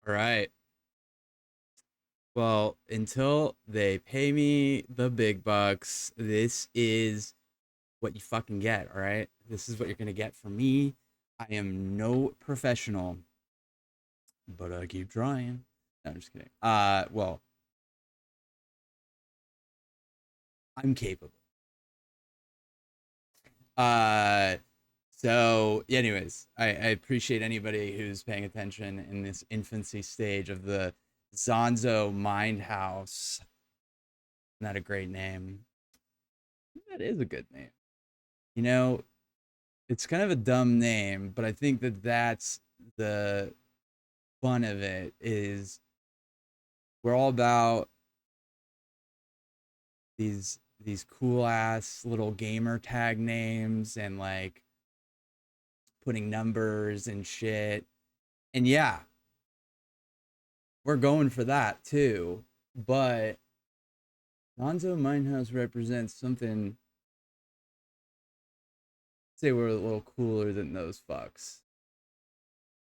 All right. Well, until they pay me the big bucks, this is what you fucking get. All right. This is what you're going to get from me. I am no professional, but I keep trying. No, I'm just kidding. Well, I'm capable. Uh, anyways, I appreciate anybody who's paying attention in this infancy stage of the Zonzo Mind House. Isn't that a great name? That is a good name. You know, it's kind of a dumb name, but I think that that's the fun of it is we're all about these cool ass little gamer tag names and like putting numbers and shit. And yeah, we're going for that too. But Lonzo Minehouse represents something, say we're a little cooler than those fucks.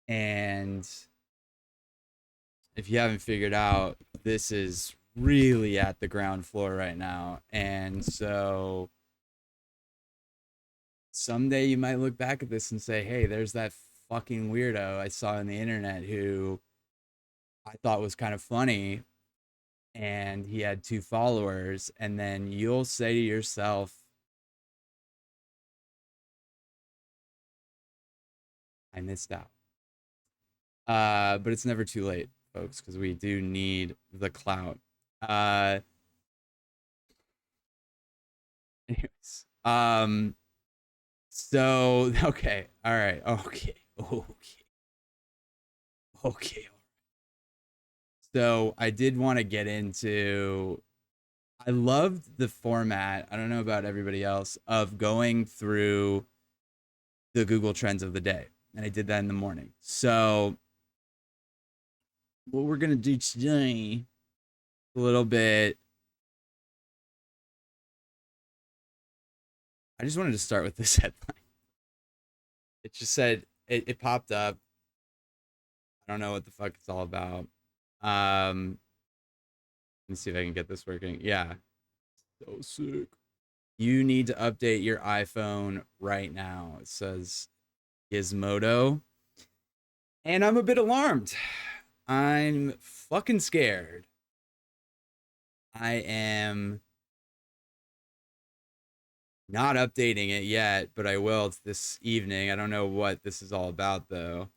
And if you haven't figured out, this is really at the ground floor right now. And so someday you might look back at this and say, hey, there's that fucking weirdo I saw on the internet who I thought was kind of funny and he had 2 followers. And then you'll say to yourself, I missed out. But it's never too late, folks, because we do need the clout. Uh, anyways, so okay, all right, okay. So I did want to get into. I loved the format. I don't know about everybody else of going through the Google Trends of the day, and I did that in the morning. So what we're gonna do today, a little bit. I just wanted to start with this headline. It just said it popped up. I don't know what the fuck it's all about. Um, let me see if I can get this working. Yeah, so sick. You need to update your iPhone right now. It says Gizmodo. And I'm a bit alarmed. I'm fucking scared. I am not updating it yet, but I will this evening. I don't know what this is all about though.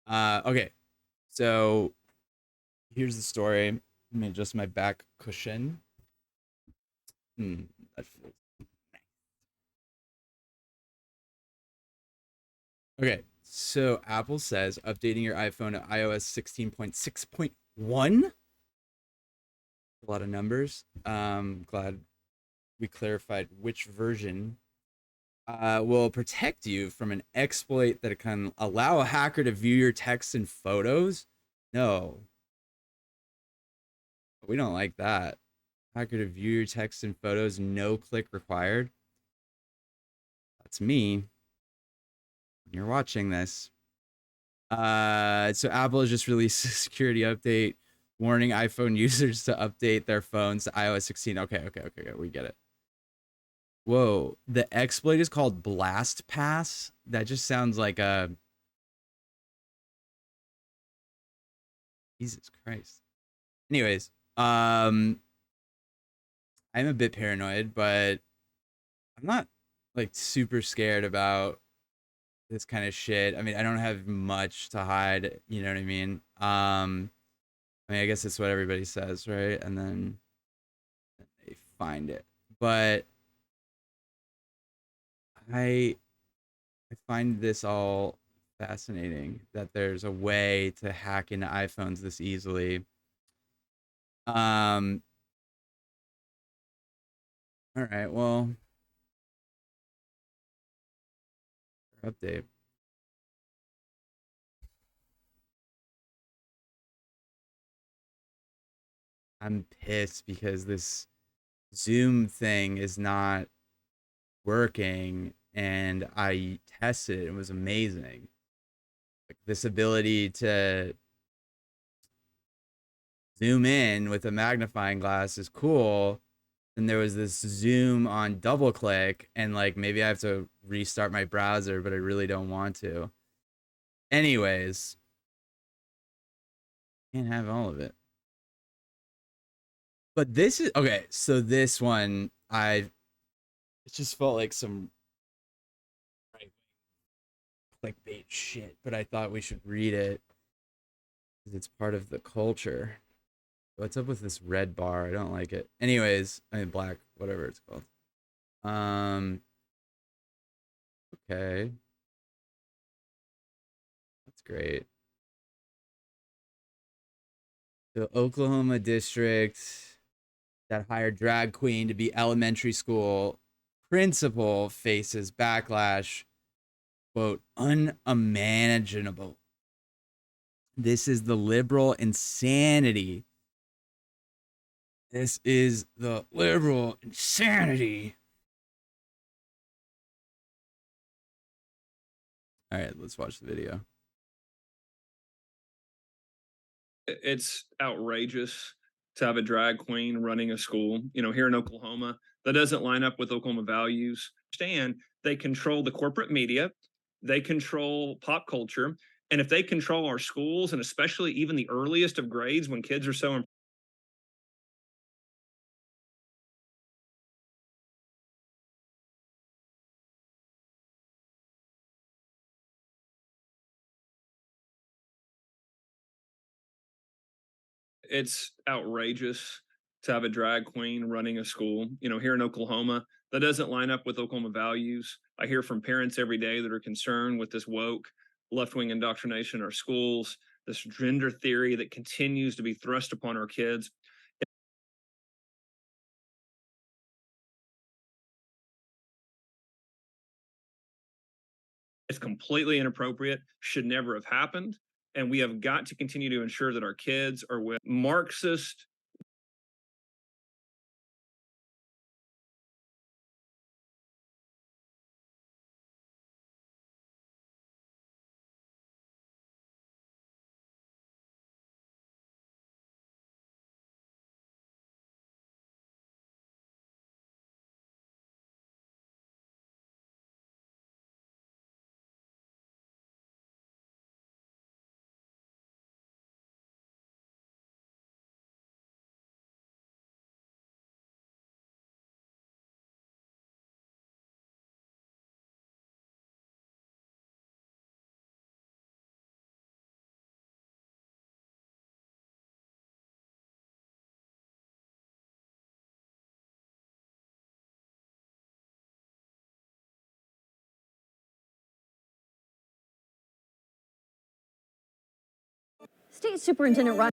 Okay. So here's the story. Let me adjust my back cushion. That feels okay. So Apple says updating your iPhone to iOS 16.6.1. A lot of numbers. Glad we clarified which version will protect you from an exploit that can allow a hacker to view your texts and photos. No, we don't like that. Hacker to view your texts and photos, no click required. That's me. You're watching this. So Apple has just released a security update warning iPhone users to update their phones to iOS 16. Okay, we get it. Whoa, the exploit is called Blast Pass. That just sounds like a Jesus Christ. Anyways, I'm a bit paranoid, but I'm not like super scared about this kind of shit. I mean, I don't have much to hide, you know what I mean? I mean, I guess it's what everybody says, right? And then they find it. But I I find this all fascinating that there's a way to hack into iPhones this easily. Um, all right, well, update. I'm pissed because this Zoom thing is not working and I tested it. It was amazing. Like this ability to zoom in with a magnifying glass is cool. And there was this zoom on double click, and like maybe I have to restart my browser, but I really don't want to. Anyways, can't have all of it. But this is okay. So this one, it just felt like some right clickbait shit, but I thought we should read it because it's part of the culture. What's up with this red bar? I don't like it. Anyways, I mean black, whatever it's called. Um, okay, that's great. The Oklahoma district that hired drag queen to be elementary school principal faces backlash. Quote, unimaginable. This is the liberal insanity. This is the liberal insanity. All right, let's watch the video. It's outrageous to have a drag queen running a school, here in Oklahoma. That doesn't line up with Oklahoma values. Understand, they control the corporate media, they control pop culture, and if they control our schools, and especially even the earliest of grades when kids are so it's outrageous to have a drag queen running a school, here in Oklahoma. That doesn't line up with Oklahoma values. I hear from parents every day that are concerned with this woke left wing indoctrination in our schools, this gender theory that continues to be thrust upon our kids. It's completely inappropriate, should never have happened. And we have got to continue to ensure that our kids are with Marxist. State Superintendent Ron.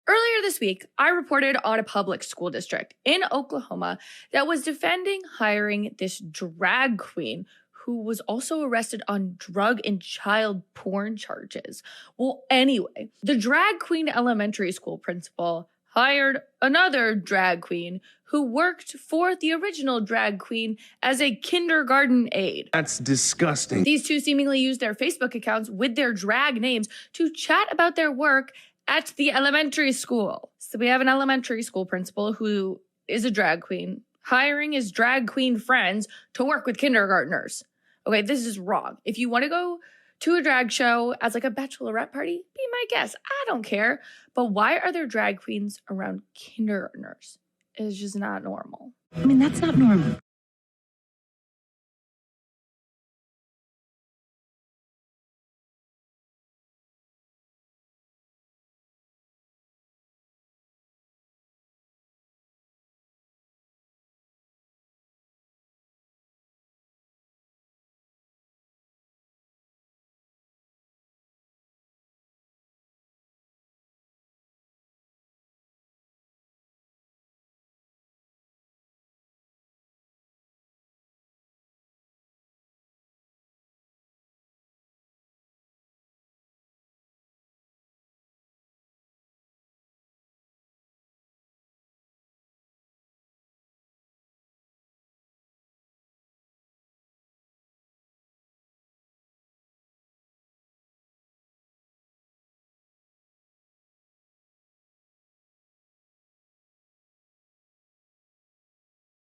Earlier this week, I reported on a public school district in Oklahoma that was defending hiring this drag queen who was also arrested on drug and child porn charges. Well, anyway, the drag queen elementary school principal hired another drag queen who worked for the original drag queen as a kindergarten aide. That's disgusting. These two seemingly used their Facebook accounts with their drag names to chat about their work at the elementary school. So we have an elementary school principal who is a drag queen, hiring his drag queen friends to work with kindergartners. Okay, this is wrong. If you want to go to a drag show as like a bachelorette party, be my guest. I don't care. But why are there drag queens around kindergartners? It's just not normal. I mean, that's not normal.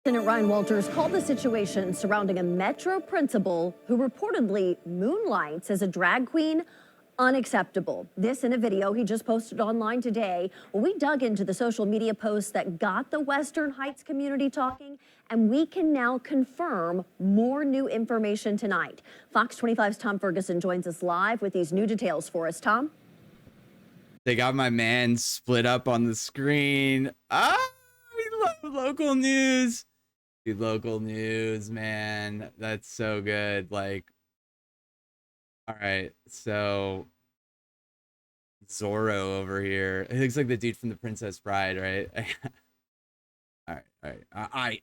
Lieutenant Ryan Walters called the situation surrounding a Metro principal who reportedly moonlights as a drag queen unacceptable. This in a video he just posted online today. Well, we dug into the social media posts that got the Western Heights community talking, and we can now confirm more new information tonight. Fox 25's Tom Ferguson joins us live with these new details for us. Tom? They got my man split up on the screen. We love local news. Dude, local news, man. That's so good. Like, all right, so Zorro over here. It looks like the dude from The Princess Bride, right? All right. I.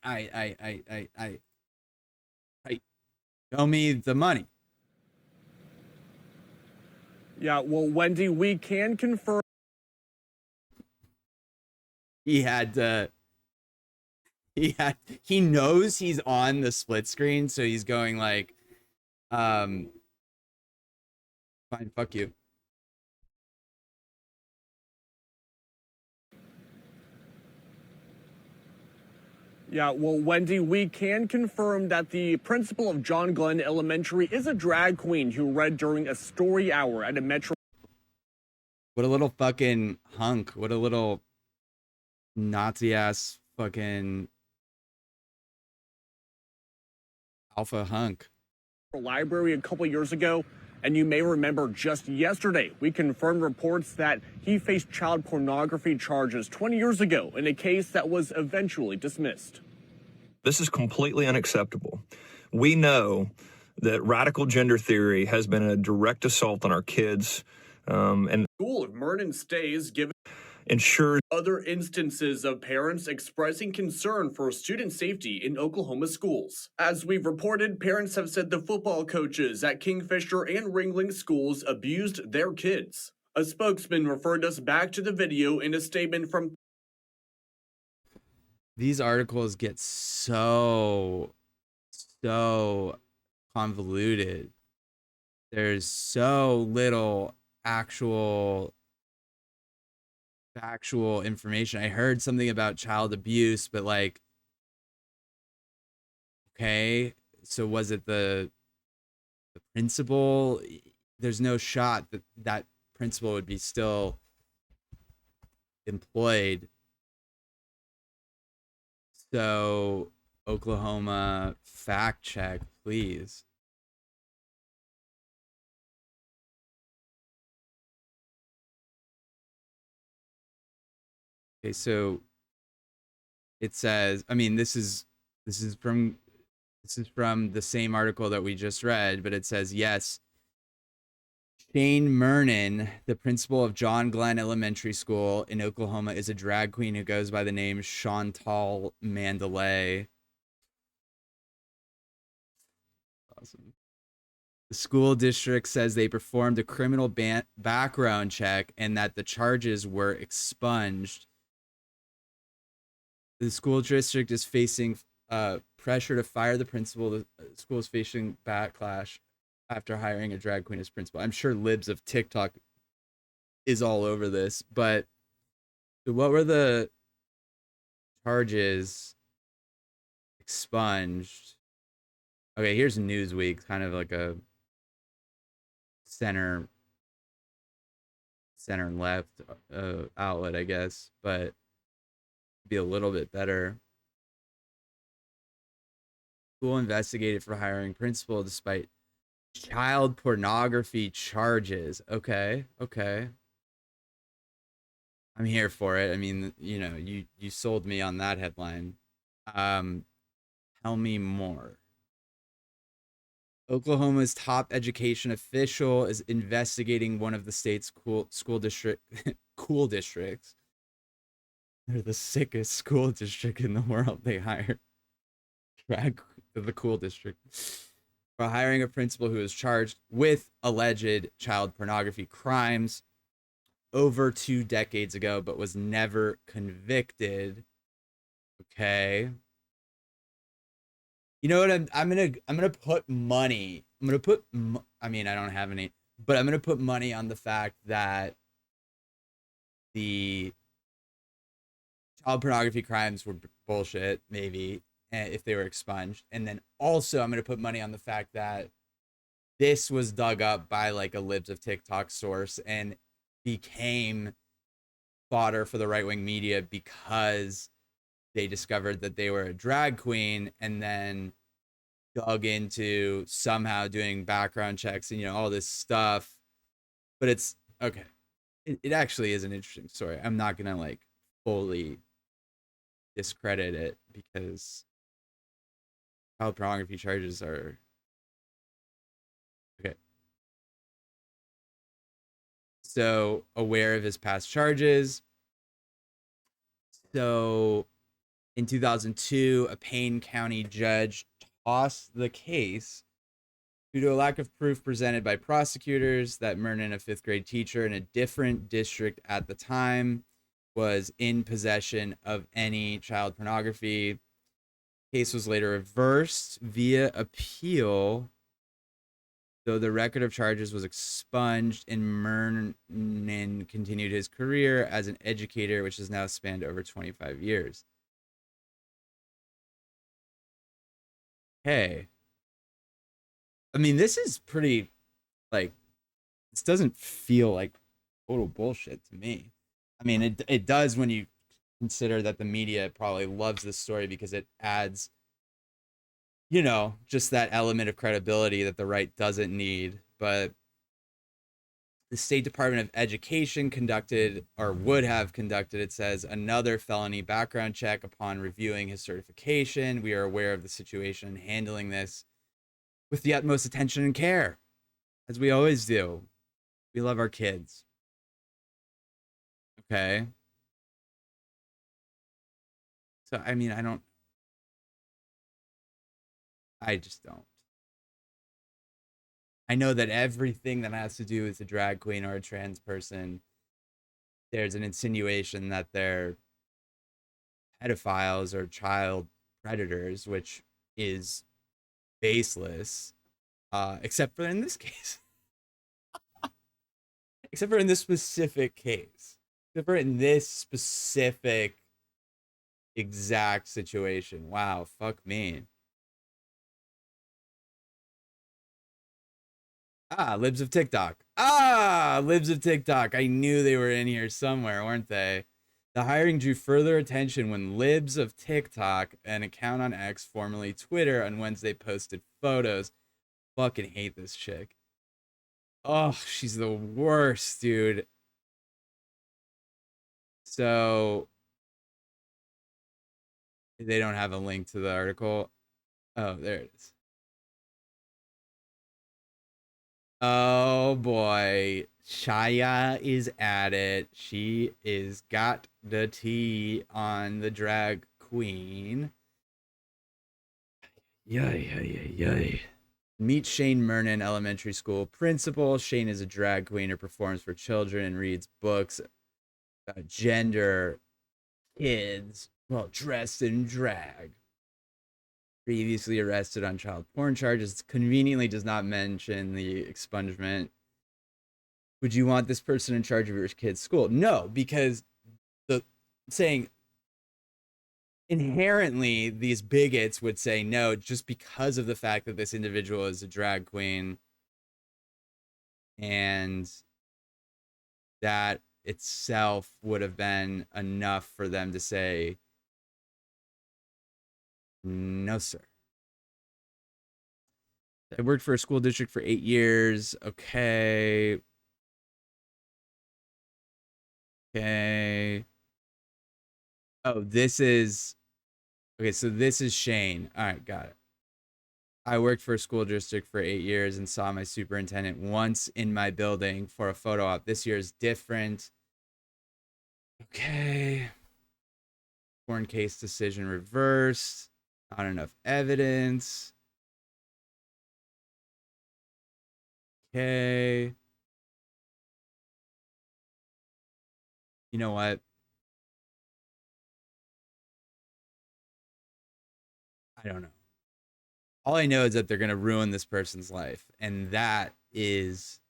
Show me the money. Yeah, well, Wendy, we can confirm. He knows he's on the split screen, so he's going like, fine, fuck you. Yeah, well, Wendy, we can confirm that the principal of John Glenn Elementary is a drag queen who read during a story hour at a Metro. What a little fucking hunk. What a little Nazi ass fucking alpha hunk. Library a couple years ago, and you may remember just yesterday we confirmed reports that he faced child pornography charges 20 years ago in a case that was eventually dismissed. This is completely unacceptable. We know that radical gender theory has been a direct assault on our kids, and School of Mernon stays given ensures other instances of parents expressing concern for student safety in Oklahoma schools. As we've reported, parents have said the football coaches at Kingfisher and Ringling schools abused their kids. A spokesman referred us back to the video in a statement from. These articles get so convoluted. There's so little actual factual information. I heard something about child abuse, but like, okay, so was it the principal? There's no shot that that principal would be still employed. So Oklahoma fact check, please. Okay, so it says, I mean, this is from the same article that we just read, but it says, yes, Shane Mernon, the principal of John Glenn Elementary School in Oklahoma, is a drag queen who goes by the name Chantal Mandalay. Awesome. The school district says they performed a criminal background check and that the charges were expunged. The school district is facing pressure to fire the principal. The school is facing backlash after hiring a drag queen as principal. I'm sure libs of TikTok is all over this, but what were the charges expunged? Okay, here's Newsweek, kind of like a center and left outlet, I guess, but be a little bit better. School investigated for hiring principal despite child pornography charges. Okay. I'm here for it. I mean, you know, you sold me on that headline. Tell me more. Oklahoma's top education official is investigating one of the state's school districts. They're the sickest school district in the world. They hired the cool district for hiring a principal who is charged with alleged child pornography crimes over 2 decades ago, but was never convicted. Okay. You know what? I'm gonna put money. I mean, I don't have any, but I'm gonna put money on the fact that the child pornography crimes were bullshit, maybe, if they were expunged. And then also, I'm going to put money on the fact that this was dug up by like a Libs of TikTok source and became fodder for the right-wing media because they discovered that they were a drag queen and then dug into somehow doing background checks and, you know, all this stuff. But it's okay. It actually is an interesting story. I'm not going to like fully discredit it because child pornography charges are okay. So aware of his past charges. So in 2002, a Payne County judge tossed the case due to a lack of proof presented by prosecutors that Mernon, a fifth grade teacher in a different district at the time, was in possession of any child pornography. Case was later reversed via appeal, though the record of charges was expunged, and Mernon continued his career as an educator, which has now spanned over 25 years. Hey, I mean, this is pretty, like, this doesn't feel like total bullshit to me. I mean, it does when you consider that the media probably loves this story because it adds, you know, just that element of credibility that the right doesn't need. But the State Department of Education conducted, or would have conducted, it says, another felony background check upon reviewing his certification. We are aware of the situation and handling this with the utmost attention and care, as we always do. We love our kids. Okay. So, I mean, I just don't. I know that everything that has to do with a drag queen or a trans person, there's an insinuation that they're pedophiles or child predators, which is baseless, except for in this case. Except for in this specific case. Except for in this specific exact situation. Wow, fuck me. Libs of TikTok. Libs of TikTok. I knew they were in here somewhere, weren't they? The hiring drew further attention when Libs of TikTok, an account on X, formerly Twitter, on Wednesday posted photos. Fucking hate this chick. Oh, she's the worst, dude. So they don't have a link to the article. Oh, there it is. Oh boy, Shia is at it. She is got the tea on the drag queen. Yay. Meet Shane Mernon, elementary school principal. Shane is a drag queen who performs for children and reads books about gender, kids, well, dressed in drag. Previously arrested on child porn charges. Conveniently does not mention the expungement. Would you want this person in charge of your kid's school? No, because the saying inherently these bigots would say no just because of the fact that this individual is a drag queen, and that itself would have been enough for them to say no, sir. I worked for a school district for 8 years. Okay. Oh, this is... Okay, so this is Shane. All right, got it. I worked for a school district for 8 years and saw my superintendent once in my building for a photo op. This year is different. Okay. Porn case decision reversed. Not enough evidence. Okay. You know what? I don't know. All I know is that they're going to ruin this person's life. And that is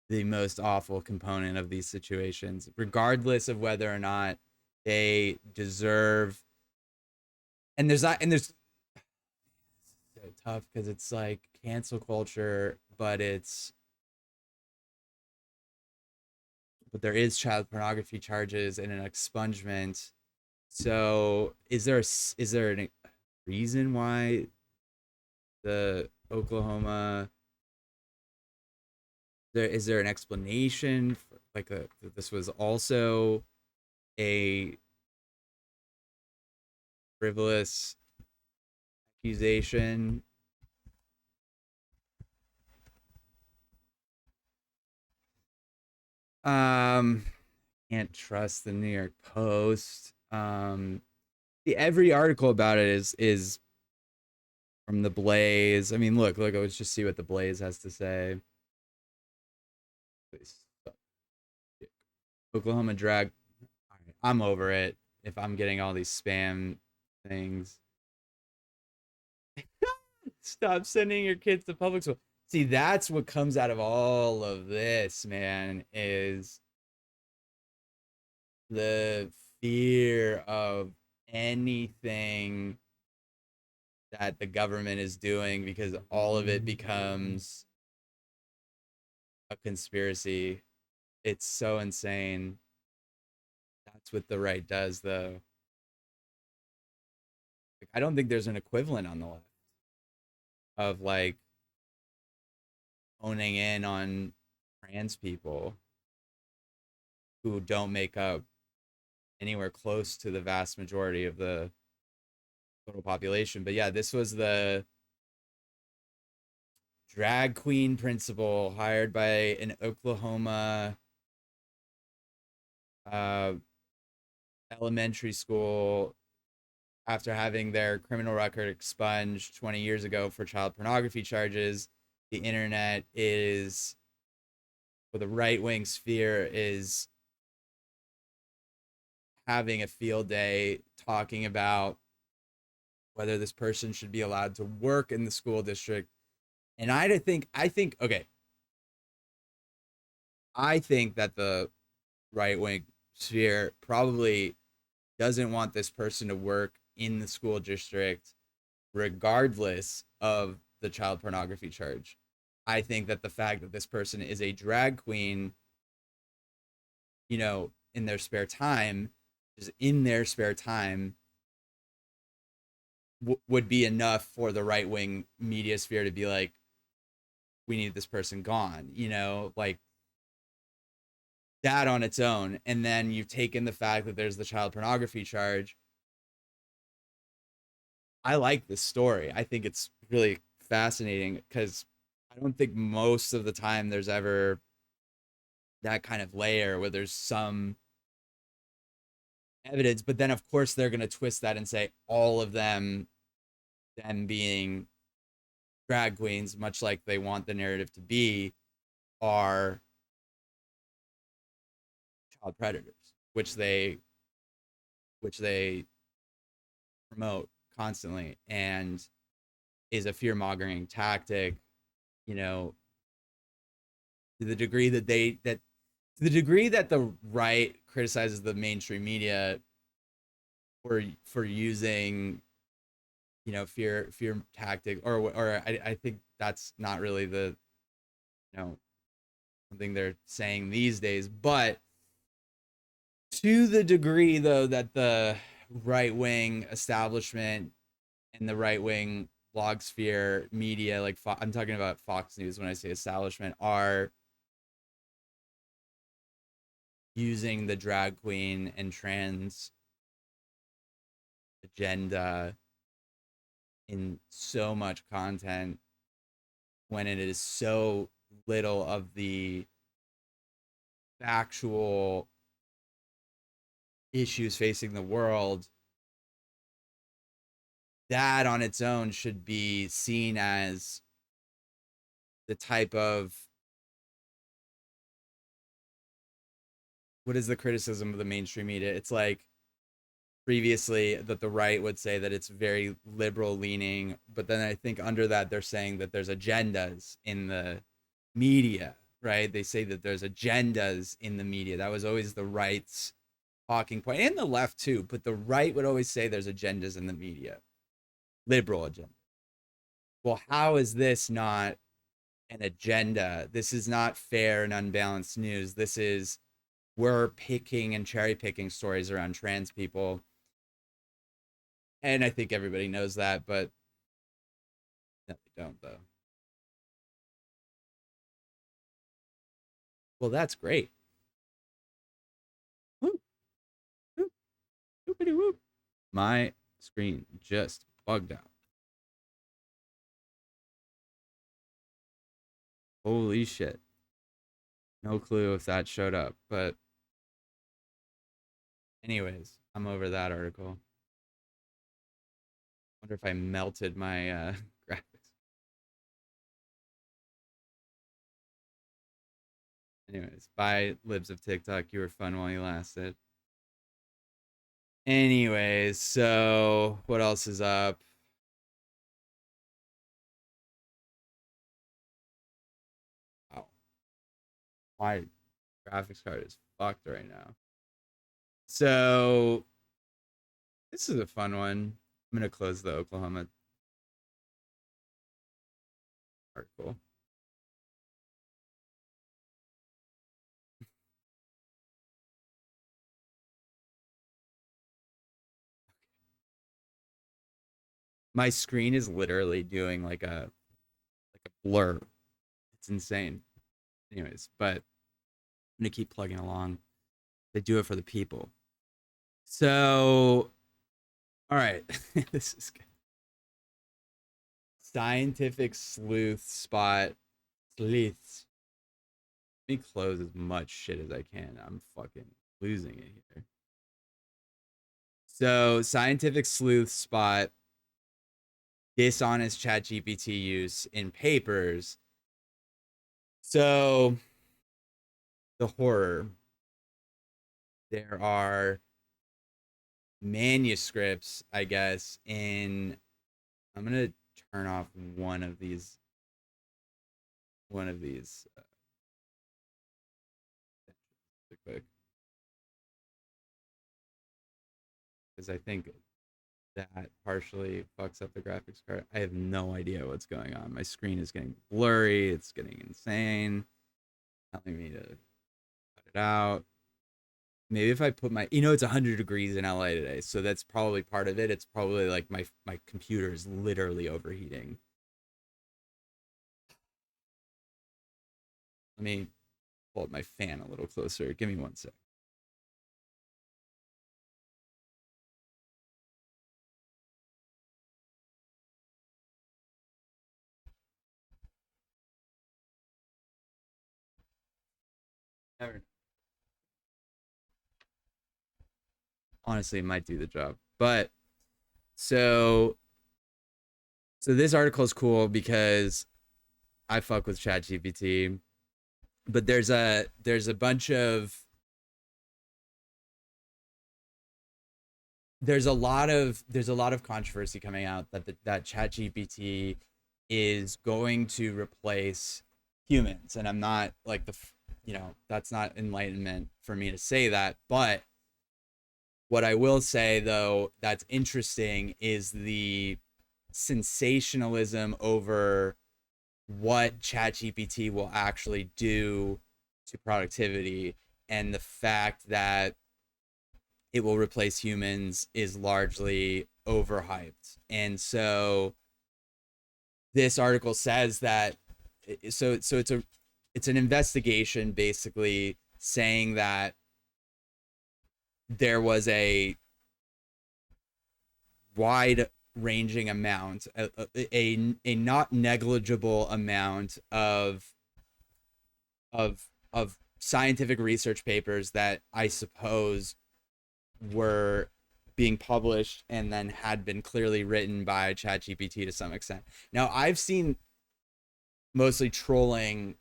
the most awful component of these situations, regardless of whether or not they deserve. and there's so tough because it's like cancel culture, but there is child pornography charges and an expungement. So is there a reason why the Oklahoma is there an explanation for, like that this was also a frivolous accusation? Can't trust the New York Post. Every article about it is from the Blaze. I mean, look, let's just see what the Blaze has to say. Oklahoma drag. I'm over it if I'm getting all these spam things. Stop sending your kids to public school. See, that's what comes out of all of this, man, is the fear of anything that the government is doing, because all of it becomes a conspiracy. It's so insane. That's what the right does, though. Like, I don't think there's an equivalent on the left of like honing in on trans people who don't make up anywhere close to the vast majority of the total population. But yeah, this was the drag queen principal hired by an Oklahoma elementary school after having their criminal record expunged 20 years ago for child pornography charges. The internet is, or the right-wing sphere is having a field day talking about whether this person should be allowed to work in the school district. And I think okay, I think that the right-wing sphere probably doesn't want this person to work in the school district regardless of the child pornography charge. I think that the fact that this person is a drag queen, in their spare time, would be enough for the right-wing media sphere to be like, we need this person gone, like that on its own. And then you've taken the fact that there's the child pornography charge. I like this story. I think it's really fascinating because I don't think most of the time there's ever that kind of layer where there's some evidence, but then of course they're going to twist that and say all of them being drag queens, much like they want the narrative to be, are child predators, which they promote constantly, and is a fear-mongering tactic, to the degree that the right criticizes the mainstream media for using fear tactic, or I think that's not really the something they're saying these days. But to the degree though that the right-wing establishment and the right-wing blog sphere media, like I'm talking about Fox News when I say establishment, are using the drag queen and trans agenda in so much content, when it is so little of the factual issues facing the world, that on its own should be seen as the type of, what is the criticism of the mainstream media? It's like previously that the right would say that it's very liberal leaning, but then I think under that they're saying that there's agendas in the media, right? They say that there's agendas in the media. That was always the right's talking point, and the left too, but the right would always say there's agendas in the media. liberal agenda. Well, how is this not an agenda? This is not fair and unbalanced news. This is, we're picking and cherry picking stories around trans people. And I think everybody knows that, but no, they don't, though. Well, that's great. Woo. Woo. Whoopity whoop. My screen just bugged out. Holy shit. No clue if that showed up, but anyways, I'm over that article. Wonder if I melted my graphics. Anyways, bye, libs of TikTok. You were fun while you lasted. Anyways, so what else is up? Wow. My graphics card is fucked right now. So this is a fun one. I'm going to close the Oklahoma article. My screen is literally doing like a blur. It's insane. Anyways, but I'm gonna keep plugging along. They do it for the people. So, all right, this is good. Scientific sleuth spot sleuths. Let me close as much shit as I can. I'm fucking losing it here. So, scientific sleuth spot dishonest ChatGPT use in papers. So, the horror. There are manuscripts, I guess, in. I'm gonna turn off one of these. Quick, because I think that partially fucks up the graphics card. I have no idea what's going on. My screen is getting blurry. It's getting insane. Telling me to cut it out. Maybe if I put my, it's 100 degrees in LA today, so that's probably part of it. It's probably like my computer is literally overheating. Let me pull up my fan a little closer. Give me 1 sec. Never. Honestly, it might do the job. But so this article is cool because I fuck with ChatGPT, but there's a bunch of there's a lot of controversy coming out that ChatGPT is going to replace humans, and I'm not like that's not enlightenment for me to say that, but what I will say though that's interesting is the sensationalism over what ChatGPT will actually do to productivity, and the fact that it will replace humans is largely overhyped. And so this article says that it's an investigation basically saying that there was a wide ranging amount, a not negligible amount of scientific research papers that I suppose were being published and then had been clearly written by ChatGPT to some extent. Now, I've seen mostly trolling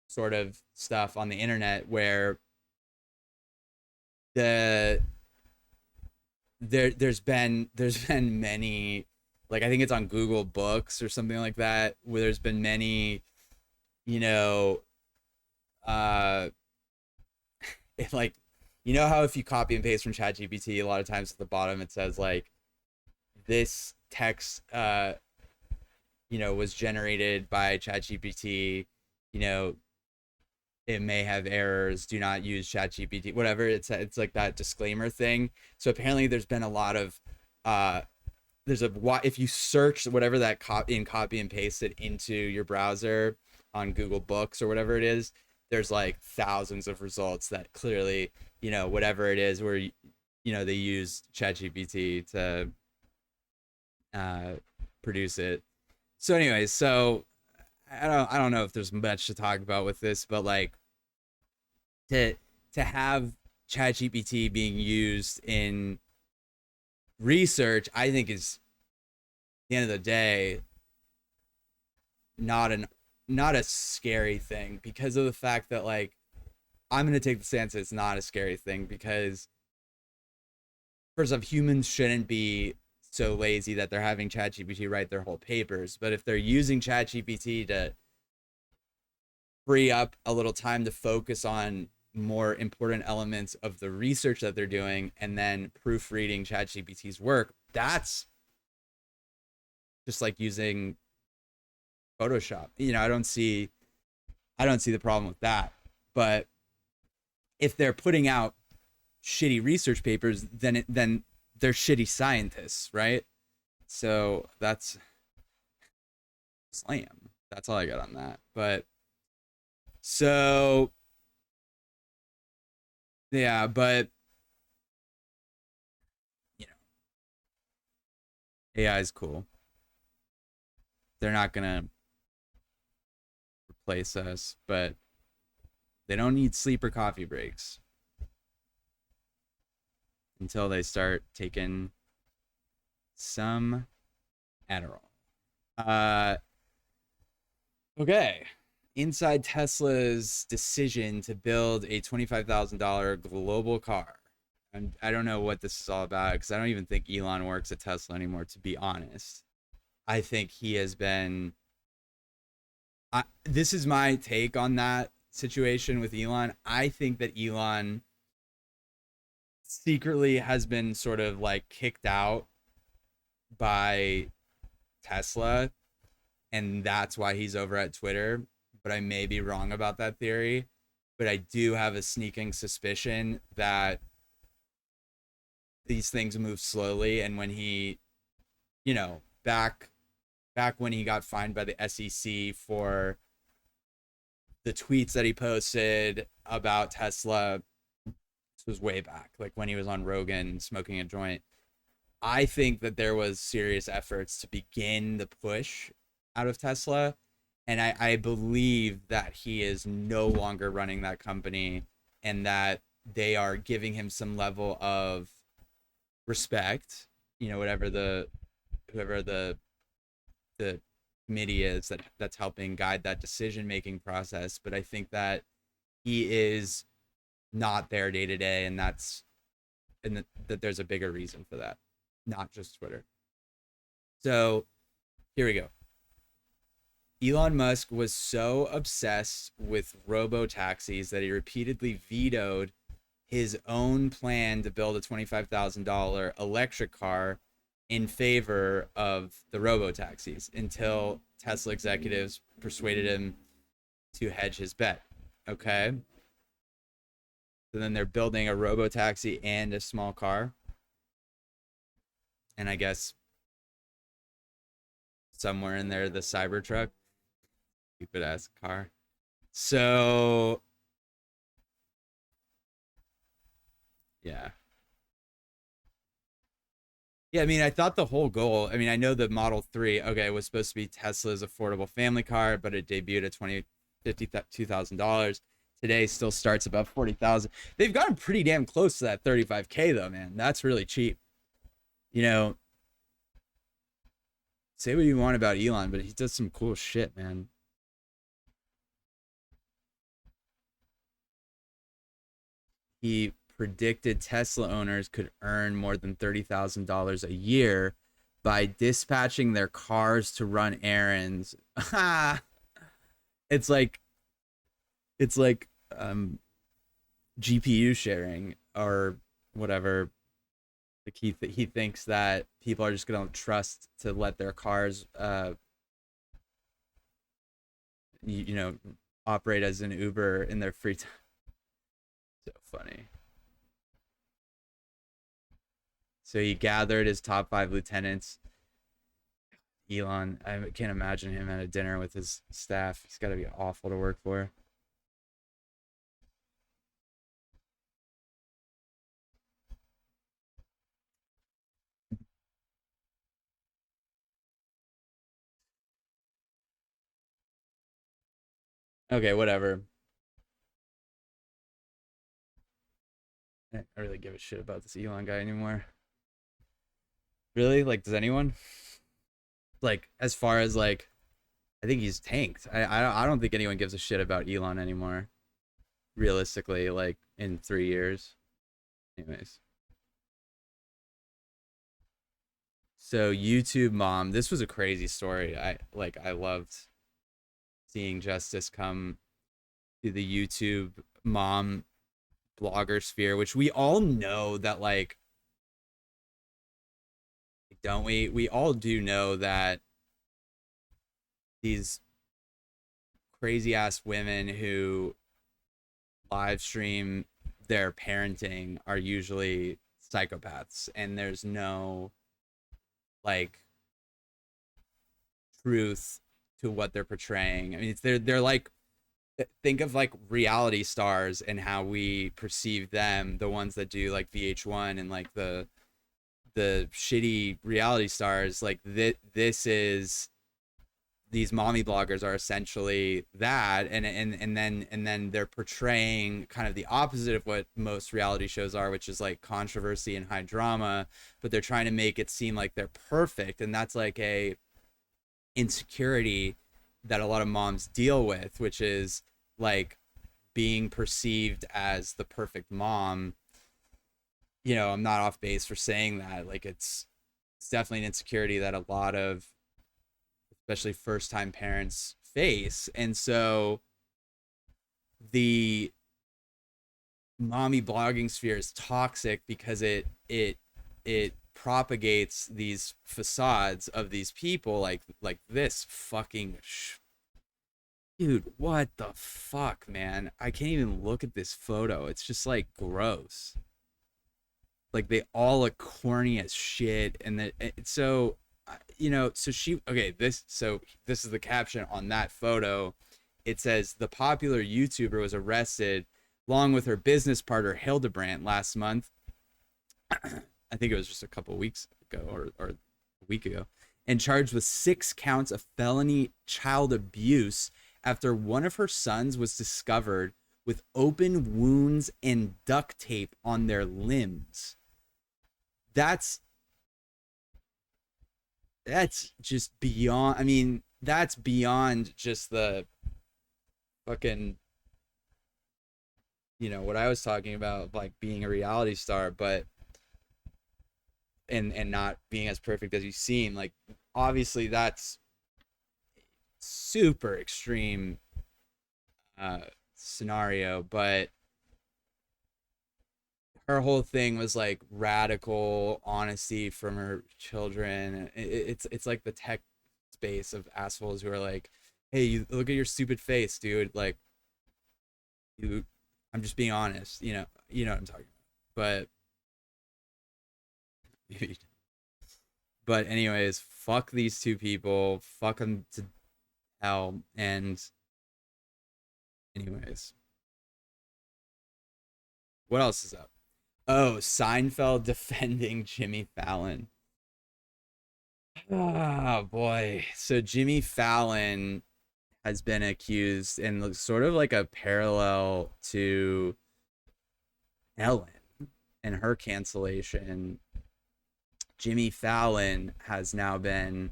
sort of stuff on the internet where there's been many, like I think it's on Google Books or something like that, where there's been many, like, how if you copy and paste from ChatGPT, a lot of times at the bottom it says like this text was generated by ChatGPT, it may have errors, do not use ChatGPT, whatever. It's like that disclaimer thing. So apparently there's been a lot of if you search whatever that copy and paste it into your browser on Google Books or whatever it is, there's like thousands of results that clearly, whatever it is where they use ChatGPT to produce it. So anyways, I don't know if there's much to talk about with this, but like to have ChatGPT being used in research, I think is, at the end of the day, not a scary thing, because of the fact that, like, I'm going to take the stance that it's not a scary thing, because first off, humans shouldn't be so lazy that they're having ChatGPT write their whole papers. But if they're using ChatGPT to free up a little time to focus on more important elements of the research that they're doing, and then proofreading ChatGPT's work, that's just like using Photoshop. I don't see the problem with that. But if they're putting out shitty research papers, then they're shitty scientists, right? So that's slam. That's all I got on that. But so yeah, but AI is cool. They're not gonna replace us, but they don't need sleep or coffee breaks until they start taking some Adderall. Okay. Inside Tesla's decision to build a $25,000 global car. And I don't know what this is all about, because I don't even think Elon works at Tesla anymore, to be honest. I think he has been... this is my take on that situation with Elon. I think that Elon secretly has been sort of like kicked out by Tesla, and that's why he's over at Twitter. But I may be wrong about that theory. But I do have a sneaking suspicion that these things move slowly, and when he, back when he got fined by the SEC for the tweets that he posted about Tesla, this was way back, like when he was on Rogan smoking a joint. I think that there was serious efforts to begin the push out of Tesla, and I believe that he is no longer running that company, and that they are giving him some level of respect, whoever the committee is that's helping guide that decision-making process. But I think that he is not there day to day, and that there's a bigger reason for that, not just Twitter. So here we go. Elon Musk was so obsessed with robo-taxis that he repeatedly vetoed his own plan to build a $25,000 electric car in favor of the robo-taxis, until Tesla executives persuaded him to hedge his bet. Okay? So then they're building a robo-taxi and a small car. And I guess somewhere in there, the Cybertruck. Stupid ass car. So yeah. Yeah, I mean, I thought the whole goal, I mean, I know the Model 3, okay, was supposed to be Tesla's affordable family car, but it debuted at $52,000. Today still starts above $40,000. They've gotten pretty damn close to that $35K though, man. That's really cheap. Say what you want about Elon, but he does some cool shit, man. He predicted Tesla owners could earn more than $30,000 a year by dispatching their cars to run errands. It's like GPU sharing or whatever. Like he thinks that people are just gonna trust to let their cars you know, operate as an Uber in their free time. So funny. So he gathered his top 5 lieutenants. Elon, I can't imagine him at a dinner with his staff. He's got to be awful to work for. Okay, whatever. I don't really give a shit about this Elon guy anymore. Really? Like, does anyone? Like, as far as like, I think he's tanked. I don't think anyone gives a shit about Elon anymore. Realistically, like in 3 years. Anyways. So YouTube mom, this was a crazy story. I loved seeing justice come to the YouTube mom blogger sphere, which we all know that, like, don't we? We all do know that these crazy ass women who live stream their parenting are usually psychopaths, and there's no like truth to what they're portraying. I mean, they're like, think of like reality stars and how we perceive them, the ones that do like VH1 and like the shitty reality stars. Like this is, these mommy bloggers are essentially that, and then they're portraying kind of the opposite of what most reality shows are, which is like controversy and high drama, but they're trying to make it seem like they're perfect, and that's like a insecurity that a lot of moms deal with, which is like being perceived as the perfect mom. You know, I'm not off base for saying that. Like it's definitely an insecurity that a lot of especially first-time parents face. And so the mommy blogging sphere is toxic because it propagates these facades of these people like this fucking dude, what the fuck, man? I can't even look at this photo. It's just like gross. Like they all look corny as shit, and so you know, so she, okay, this is the caption on that photo. It says the popular YouTuber was arrested along with her business partner Hildebrandt last month. I think it was just a couple of weeks ago or a week ago, and charged with 6 counts of felony child abuse after one of her sons was discovered with open wounds and duct tape on their limbs. That's just beyond, I mean, that's beyond just the fucking, you know, what I was talking about, like being a reality star, but and not being as perfect as you seem. Like obviously that's super extreme scenario, but her whole thing was like radical honesty from her children. It's like the tech space of assholes who are like, hey, you look at your stupid face, dude. Like, I'm just being honest. You know what I'm talking about. But anyways, fuck these 2 people. Fuck them to hell. And anyways, what else is up? Oh, Seinfeld defending Jimmy Fallon. Oh boy. So Jimmy Fallon has been accused, and sort of like a parallel to Ellen and her cancellation. Jimmy Fallon has now been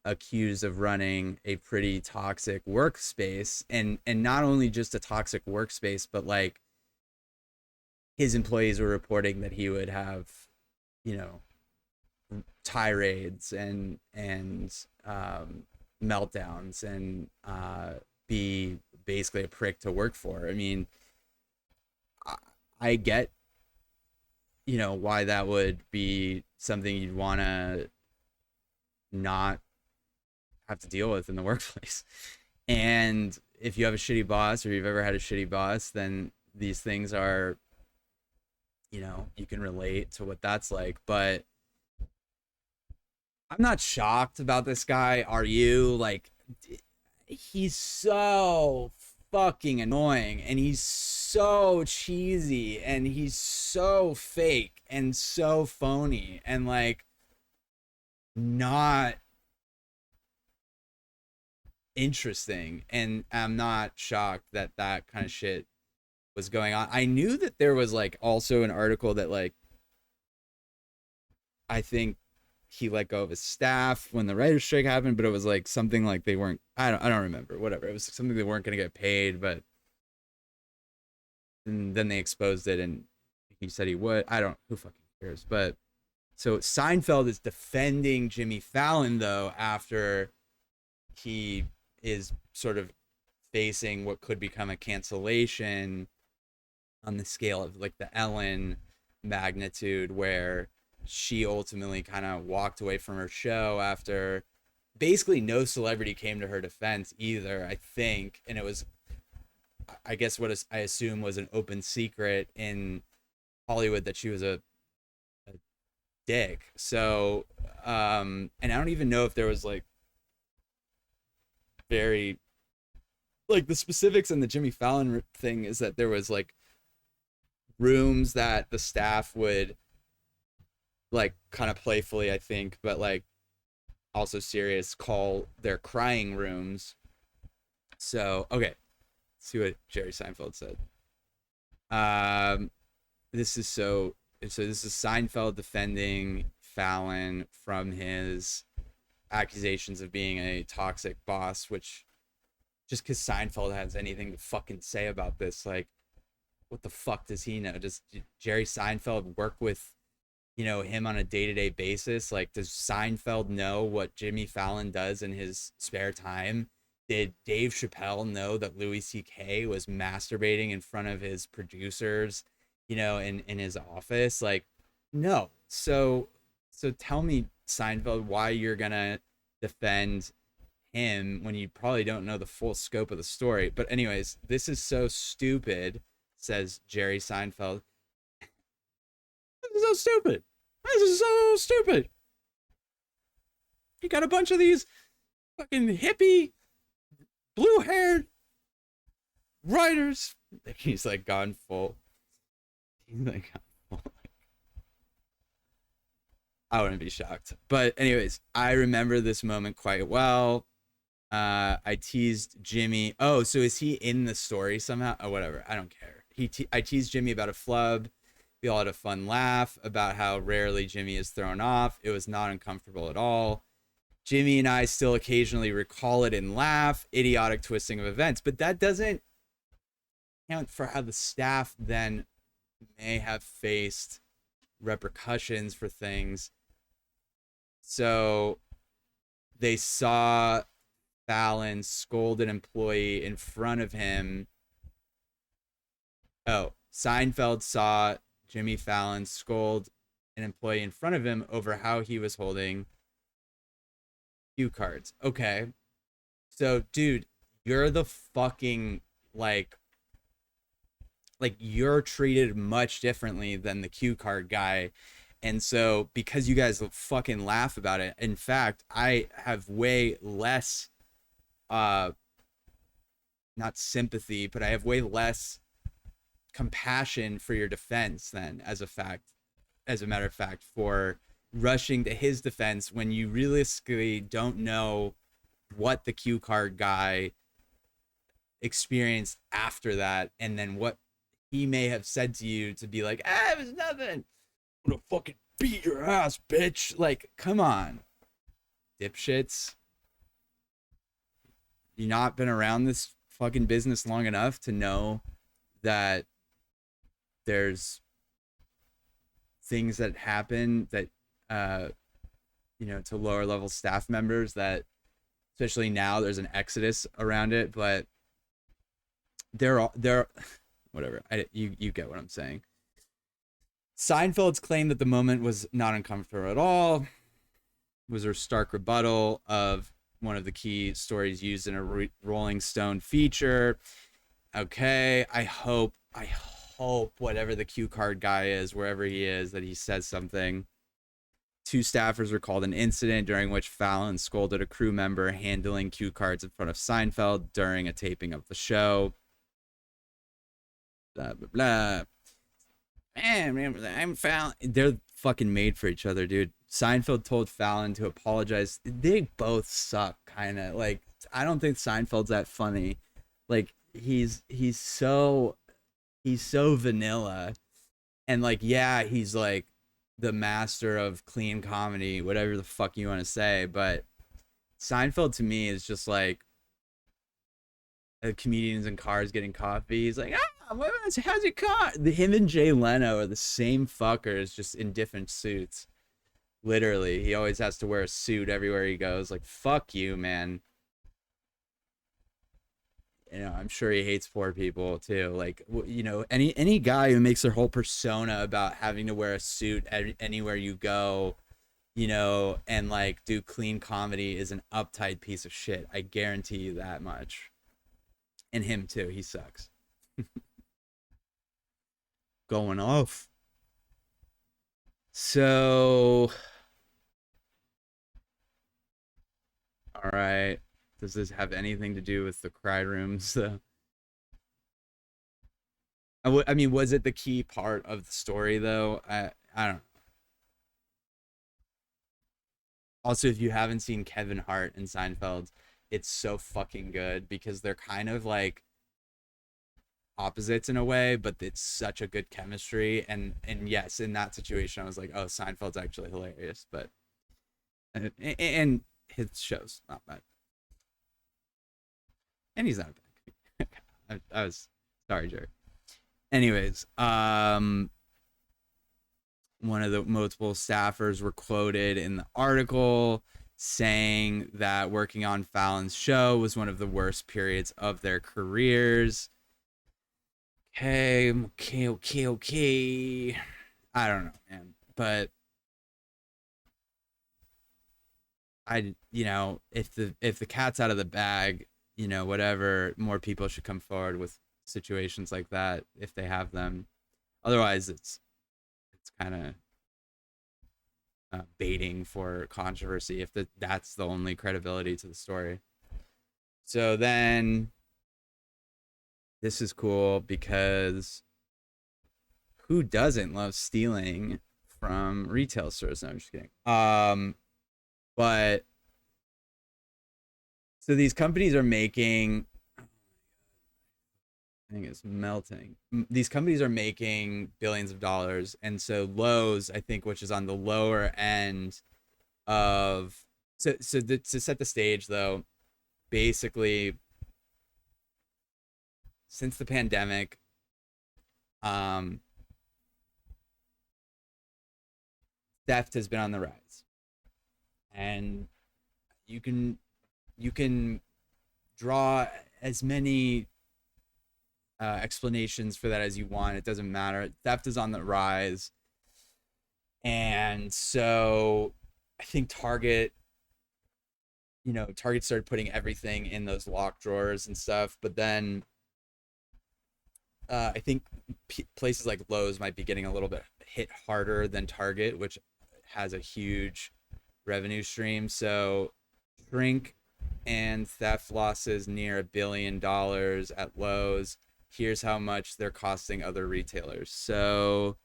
accused of running a pretty toxic workspace, and not only just a toxic workspace, but like his employees were reporting that he would have, you know, tirades and meltdowns and be basically a prick to work for. I mean, I get you know, why that would be something you'd want to not have to deal with in the workplace. And if you have a shitty boss, or you've ever had a shitty boss, then these things are, you know, you can relate to what that's like. But I'm not shocked about this guy. Are you? Like, he's so fucking annoying, and he's so cheesy, and he's so fake and so phony, and like not interesting. And I'm not shocked that that kind of shit was going on. I knew that there was like also an article that like I think he let go of his staff when the writer's strike happened, but it was like something like they weren't, I don't remember, whatever. It was something they weren't going to get paid, but and then they exposed it and he said he would. I don't, who fucking cares? But so Seinfeld is defending Jimmy Fallon though, after he is sort of facing what could become a cancellation on the scale of like the Ellen magnitude, where she ultimately kind of walked away from her show after basically no celebrity came to her defense either, I think. And it was, I guess what I assume was an open secret in Hollywood that she was a dick. So, and I don't even know if there was like very, like the specifics in the Jimmy Fallon thing is that there was like rooms that the staff would like kind of playfully, I think, but like also serious, call their crying rooms. So, okay, let's see what Jerry Seinfeld said. This is this is Seinfeld defending Fallon from his accusations of being a toxic boss, which just because Seinfeld has anything to fucking say about this, like, what the fuck does he know? Does Jerry Seinfeld work with, you know, him on a day-to-day basis? Like, does Seinfeld know what Jimmy Fallon does in his spare time? Did Dave Chappelle know that Louis C.K. was masturbating in front of his producers, you know, in his office? Like, no. So tell me, Seinfeld, why you're gonna defend him when you probably don't know the full scope of the story. But anyways, this is so stupid, says Jerry Seinfeld. This is so stupid. This is so stupid. You got a bunch of these fucking hippie, blue-haired writers. He's like gone full. He's like gone full. I wouldn't be shocked. But anyways, I remember this moment quite well. I teased Jimmy. Oh, so is he in the story somehow? Oh, whatever. I don't care. I teased Jimmy about a flub. We all had a fun laugh about how rarely Jimmy is thrown off. It was not uncomfortable at all. Jimmy and I still occasionally recall it and laugh. Idiotic twisting of events. But that doesn't count for how the staff then may have faced repercussions for things. So they saw Fallon scold an employee in front of him. Oh, Seinfeld saw Jimmy Fallon scold an employee in front of him over how he was holding cue cards. Okay. So, dude, you're the fucking, like you're treated much differently than the cue card guy. And so because you guys fucking laugh about it, in fact, I have way less, not sympathy, but I have way less compassion for your defense then, as a matter of fact, for rushing to his defense when you realistically don't know what the cue card guy experienced after that, and then what he may have said to you to be like, it was nothing. I'm gonna fucking beat your ass, bitch. Like, come on, dipshits. You not been around this fucking business long enough to know that there's things that happen that, you know, to lower level staff members, that especially now there's an exodus around it, but they're whatever. You get what I'm saying. Seinfeld's claim that the moment was not uncomfortable at all was her stark rebuttal of one of the key stories used in a Rolling Stone feature. Okay, I hope whatever the cue card guy is, wherever he is, that he says something. 2 staffers recalled an incident during which Fallon scolded a crew member handling cue cards in front of Seinfeld during a taping of the show. Blah, blah, blah. Man, I'm Fallon. They're fucking made for each other, dude. Seinfeld told Fallon to apologize. They both suck, kind of. Like, I don't think Seinfeld's that funny. Like, he's so vanilla. And, like, yeah, he's, like, the master of clean comedy, whatever the fuck you want to say. But Seinfeld, to me, is just, like, comedians in cars getting coffee. He's like, how's your car? Him and Jay Leno are the same fuckers, just in different suits. Literally, he always has to wear a suit everywhere he goes. Like, fuck you, man. You know, I'm sure he hates poor people too. Like, you know, any guy who makes their whole persona about having to wear a suit anywhere you go, you know, and like do clean comedy is an uptight piece of shit. I guarantee you that much. And him too. He sucks. Going off. So, all right. Does this have anything to do with the cry rooms? I mean, was it the key part of the story though? I don't know. Also, if you haven't seen Kevin Hart and Seinfeld, it's so fucking good because they're kind of like opposites in a way, but it's such a good chemistry. And yes, in that situation, I was like, oh, Seinfeld's actually hilarious, but and his show's not bad. And he's not a bad. I was sorry, Jerry. Anyways, one of the multiple staffers were quoted in the article saying that working on Fallon's show was one of the worst periods of their careers. Okay. I don't know, man, but you know, if the cat's out of the bag, you know, whatever, more people should come forward with situations like that if they have them. Otherwise, it's kind of baiting for controversy if that's the only credibility to the story. So then this is cool because who doesn't love stealing from retail stores? No, I'm just kidding. But so these companies are making, I think it's melting. These companies are making billions of dollars. And so Lowe's, I think, which is on the lower end of, to set the stage though, basically since the pandemic, theft has been on the rise. And you can draw as many explanations for that as you want. It doesn't matter. Theft is on the rise. And so I think Target started putting everything in those lock drawers and stuff. But then I think places like Lowe's might be getting a little bit hit harder than Target, which has a huge revenue stream. So shrink and theft losses near $1 billion at Lowe's. Here's how much they're costing other retailers. So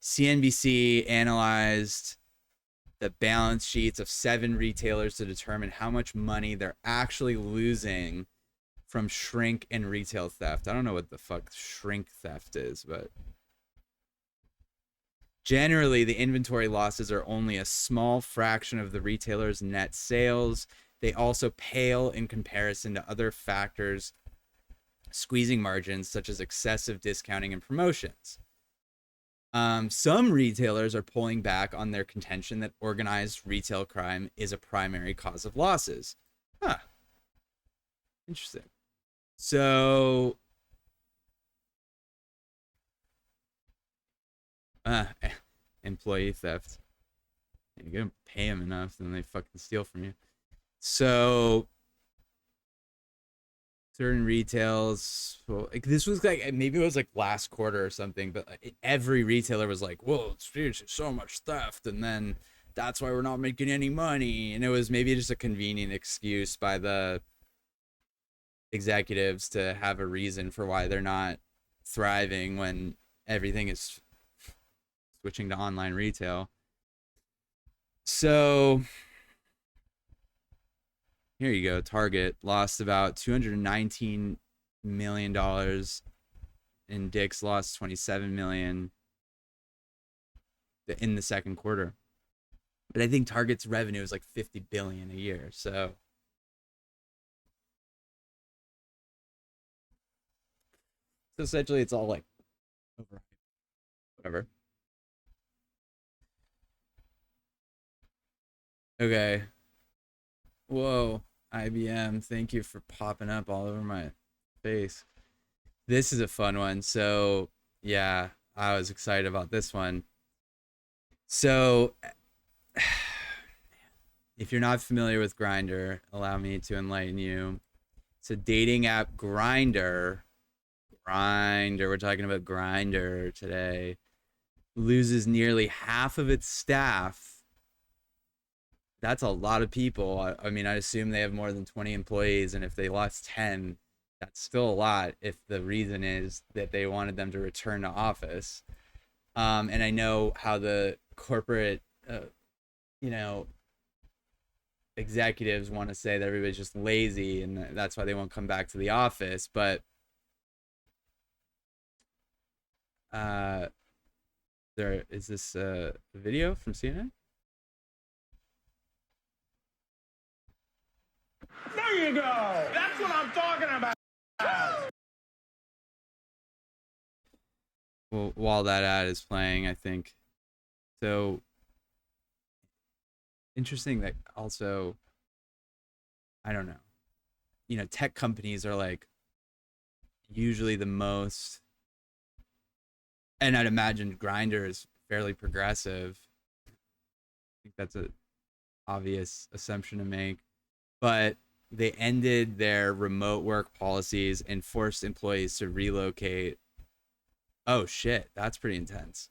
CNBC analyzed the balance sheets of 7 retailers to determine how much money they're actually losing from shrink and retail theft. I don't know what the fuck shrink theft is, but generally the inventory losses are only a small fraction of the retailer's net sales. They also pale in comparison to other factors squeezing margins, such as excessive discounting and promotions. Some retailers are pulling back on their contention that organized retail crime is a primary cause of losses. Huh. Interesting. So Employee theft. You gotta pay them enough, then they fucking steal from you. So certain retails, well, like this was like, maybe it was like last quarter or something, but like every retailer was like, whoa, it's seriously so much theft, and then that's why we're not making any money. And it was maybe just a convenient excuse by the executives to have a reason for why they're not thriving when everything is switching to online retail. So here you go. Target lost about $219 million, and Dick's lost $27 million in the second quarter. But I think Target's revenue is like $50 billion a year. So essentially it's all like whatever. Okay. Whoa, IBM, thank you for popping up all over my face. This is a fun one. So yeah, I was excited about this one. So if you're not familiar with Grindr, allow me to enlighten you. It's a dating app. Grindr, we're talking about Grindr today, loses nearly half of its staff. That's a lot of people. I mean, I assume they have more than 20 employees, and if they lost 10, that's still a lot if the reason is that they wanted them to return to office. And I know how the corporate, executives want to say that everybody's just lazy and that's why they won't come back to the office. But there is this video from CNN. There you go. That's what I'm talking about. Well, while that ad is playing, I think so interesting that also, I don't know, tech companies are like usually the most, and I'd imagine Grindr is fairly progressive. I think that's an obvious assumption to make, but they ended their remote work policies and forced employees to relocate. Oh shit, that's pretty intense.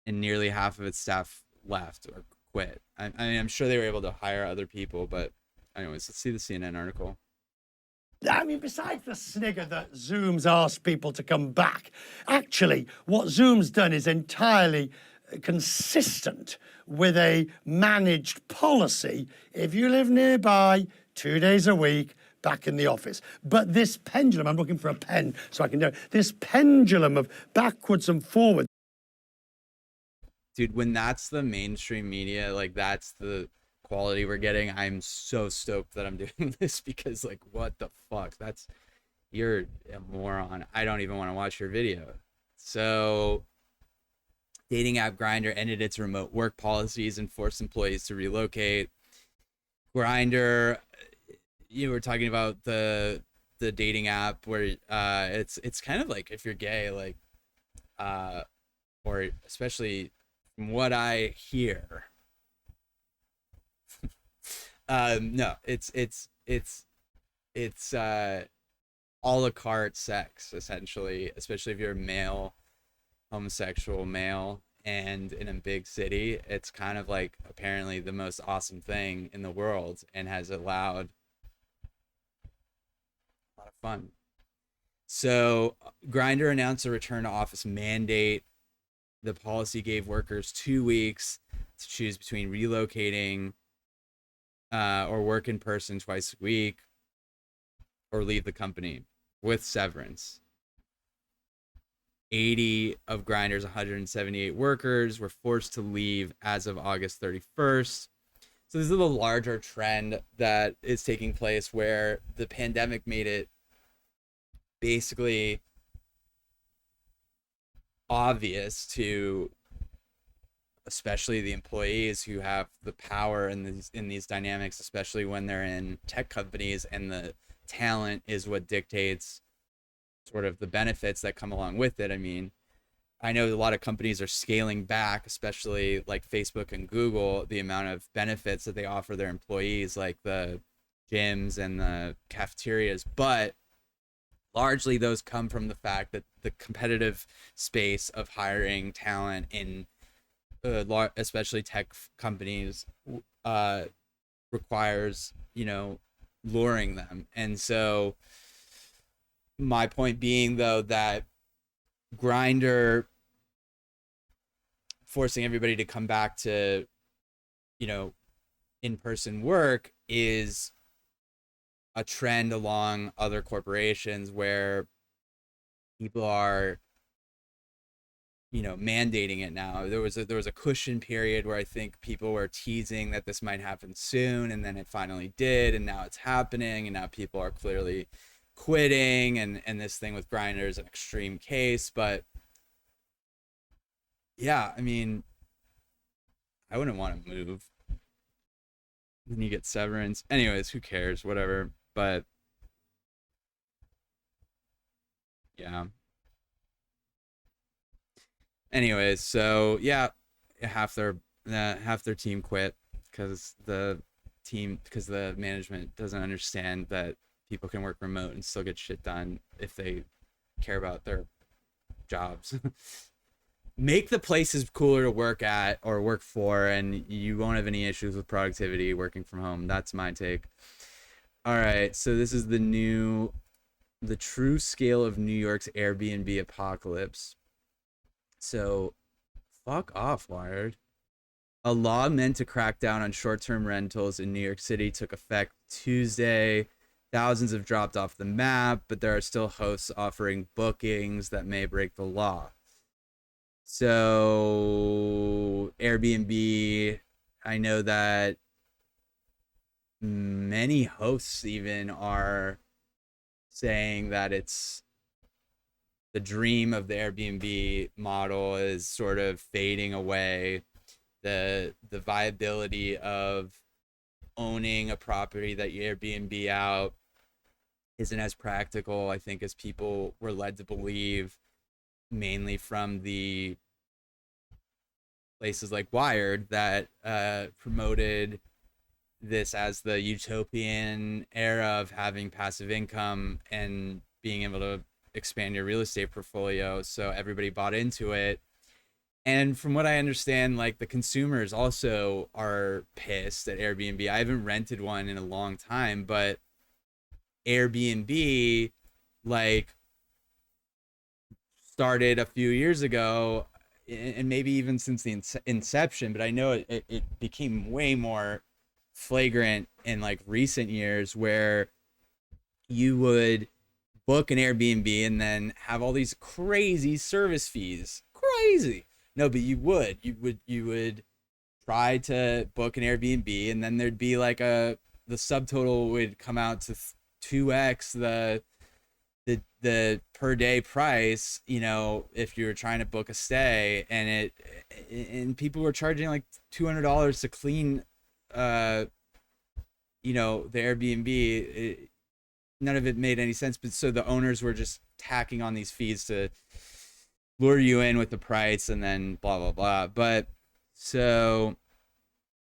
And nearly half of its staff left or quit. I mean, I'm sure they were able to hire other people, but anyways, let's see the CNN article. I mean, besides the snigger that Zoom's asked people to come back, actually, what Zoom's done is entirely consistent with a managed policy. If you live nearby, 2 days a week, back in the office. But this pendulum, I'm looking for a pen so I can do it, this pendulum of backwards and forwards. Dude, when that's the mainstream media, like that's the quality we're getting, I'm so stoked that I'm doing this because like, what the fuck? You're a moron. I don't even want to watch your video. So dating app Grindr ended its remote work policies and forced employees to relocate. Grindr, you were talking about the dating app where it's kind of like if you're gay, like or especially from what I hear, no, it's a la carte sex essentially, especially if you're a male, homosexual male, and in a big city. It's kind of like apparently the most awesome thing in the world and has allowed a lot of fun. So Grindr announced a return to office mandate. The policy gave workers 2 weeks to choose between relocating or work in person twice a week or leave the company with severance. 80 of Grindr's 178 workers were forced to leave as of August 31st. So this is a larger trend that is taking place where the pandemic made it basically obvious to especially the employees who have the power in these dynamics, especially when they're in tech companies and the talent is what dictates sort of the benefits that come along with it. I mean, I know a lot of companies are scaling back, especially like Facebook and Google, the amount of benefits that they offer their employees, like the gyms and the cafeterias. But largely those come from the fact that the competitive space of hiring talent in especially tech companies requires, you know, luring them. And so my point being, though, that Grindr forcing everybody to come back to, you know, in-person work is a trend along other corporations where people are, you know, mandating it now. There was a cushion period where I think people were teasing that this might happen soon, and then it finally did, and now it's happening, and now people are clearly quitting, and this thing with Grindr is an extreme case. But yeah, I mean, I wouldn't want to move. Then you get severance. Anyways, who cares? Whatever. But yeah. Anyways, so yeah, half their team quit because the management doesn't understand that people can work remote and still get shit done if they care about their jobs. Make the places cooler to work at or work for, and you won't have any issues with productivity working from home. That's my take. All right, so this is the true scale of New York's Airbnb apocalypse. So, fuck off, Wired. A law meant to crack down on short-term rentals in New York City took effect Tuesday. Thousands have dropped off the map, but there are still hosts offering bookings that may break the law. So Airbnb, I know that many hosts even are saying that it's the dream of the Airbnb model is sort of fading away. The viability of owning a property that you Airbnb out isn't as practical, I think, as people were led to believe, mainly from the places like Wired that promoted this as the utopian era of having passive income and being able to expand your real estate portfolio. So everybody bought into it. And from what I understand, like the consumers also are pissed at Airbnb. I haven't rented one in a long time, but Airbnb like started a few years ago, and maybe even since the inception, but I know it became way more flagrant in like recent years, where you would book an Airbnb and then have all these crazy service fees. Crazy. No, but you would try to book an Airbnb, and then there'd be like the subtotal would come out to 2x the per day price, you know, if you were trying to book a stay, and people were charging like $200 to clean you know, the Airbnb. None of it made any sense, but so the owners were just tacking on these fees to lure you in with the price, and then blah blah blah. But so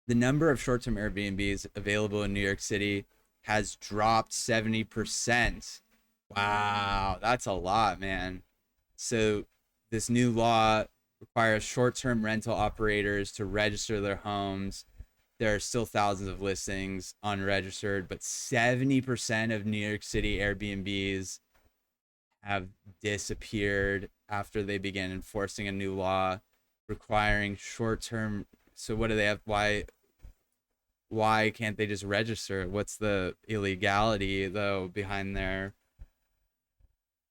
the number of short-term Airbnbs available in New York City has dropped 70%. Wow, that's a lot, man. So this new law requires short-term rental operators to register their homes. There are still thousands of listings unregistered, but 70% of New York City Airbnbs have disappeared after they began enforcing a new law requiring short-term. So what do they have? Why can't they just register? What's the illegality, though, behind their